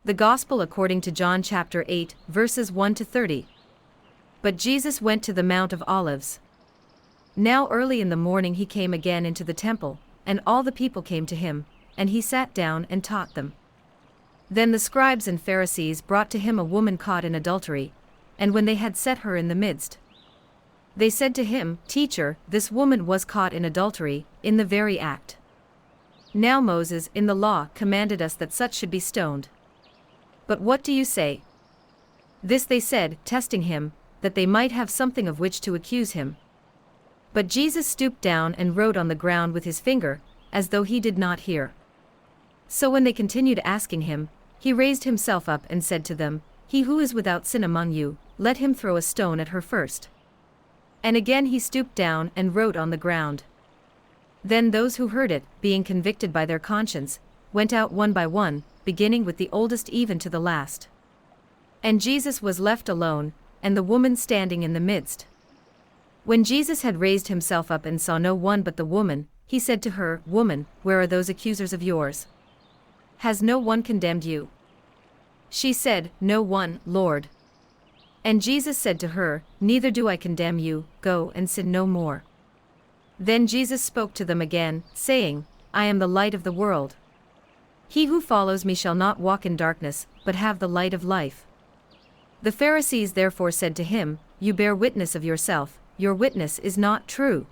The Gospel according to John chapter 8, verses 1 to 30. But Jesus went to the Mount of Olives. Now early in the morning he came again into the temple, and all the people came to him, and he sat down and taught them. Then the scribes and Pharisees brought to him a woman caught in adultery, and when they had set her in the midst, they said to him, Teacher, this woman was caught in adultery, in the very act. Now Moses in the law commanded us that such should be stoned. But what do you say? This they said, testing him, that they might have something of which to accuse him. But Jesus stooped down and wrote on the ground with his finger, as though he did not hear. So when they continued asking him, he raised himself up and said to them, He who is without sin among you, let him throw a stone at her first. And again he stooped down and wrote on the ground. Then those who heard it, being convicted by their conscience, went out one by one, beginning with the oldest even to the last. And Jesus was left alone, and the woman standing in the midst. When Jesus had raised himself up and saw no one but the woman, he said to her, Woman, where are those accusers of yours? Has no one condemned you? She said, No one, Lord. And Jesus said to her, Neither do I condemn you, go and sin no more. Then Jesus spoke to them again, saying, I am the light of the world. He who follows me shall not walk in darkness, but have the light of life. The Pharisees therefore said to him, You bear witness of yourself, your witness is not true.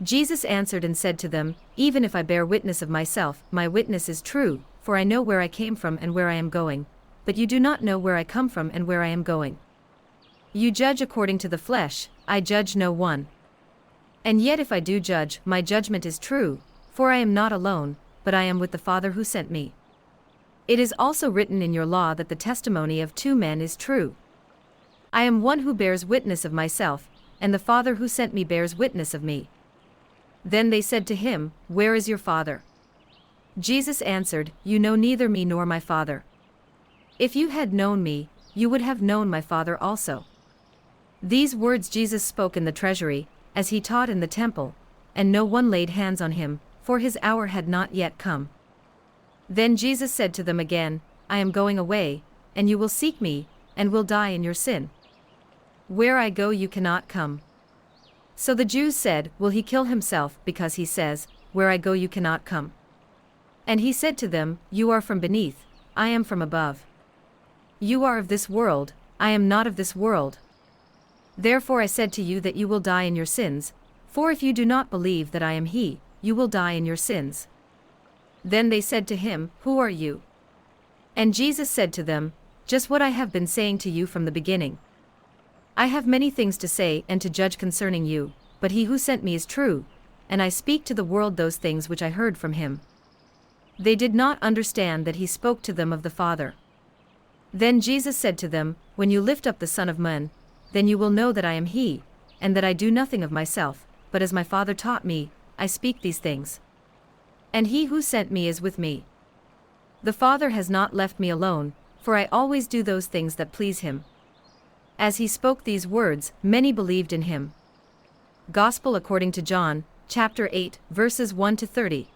Jesus answered and said to them, Even if I bear witness of myself, my witness is true, for I know where I came from and where I am going, but you do not know where I come from and where I am going. You judge according to the flesh, I judge no one. And yet if I do judge, my judgment is true, for I am not alone, but I am with the Father who sent me. It is also written in your law that the testimony of two men is true. I am one who bears witness of myself, and the Father who sent me bears witness of me. Then they said to him, Where is your Father? Jesus answered, You know neither me nor my Father. If you had known me, you would have known my Father also. These words Jesus spoke in the treasury, as he taught in the temple, and no one laid hands on him, for his hour had not yet come. Then Jesus said to them again, I am going away, and you will seek me, and will die in your sin. Where I go you cannot come. So the Jews said, Will he kill himself, because he says, Where I go you cannot come? And he said to them, You are from beneath, I am from above. You are of this world, I am not of this world. Therefore I said to you that you will die in your sins, for if you do not believe that I am he, you will die in your sins. Then they said to him, Who are you? And Jesus said to them, Just what I have been saying to you from the beginning. I have many things to say and to judge concerning you, but he who sent me is true, and I speak to the world those things which I heard from him. They did not understand that he spoke to them of the Father. Then Jesus said to them, When you lift up the Son of Man, then you will know that I am he, and that I do nothing of myself, but as my Father taught me, I speak these things. And he who sent me is with me. The Father has not left me alone, for I always do those things that please him. As he spoke these words, many believed in him. Gospel according to John, chapter 8, verses 1 to 30.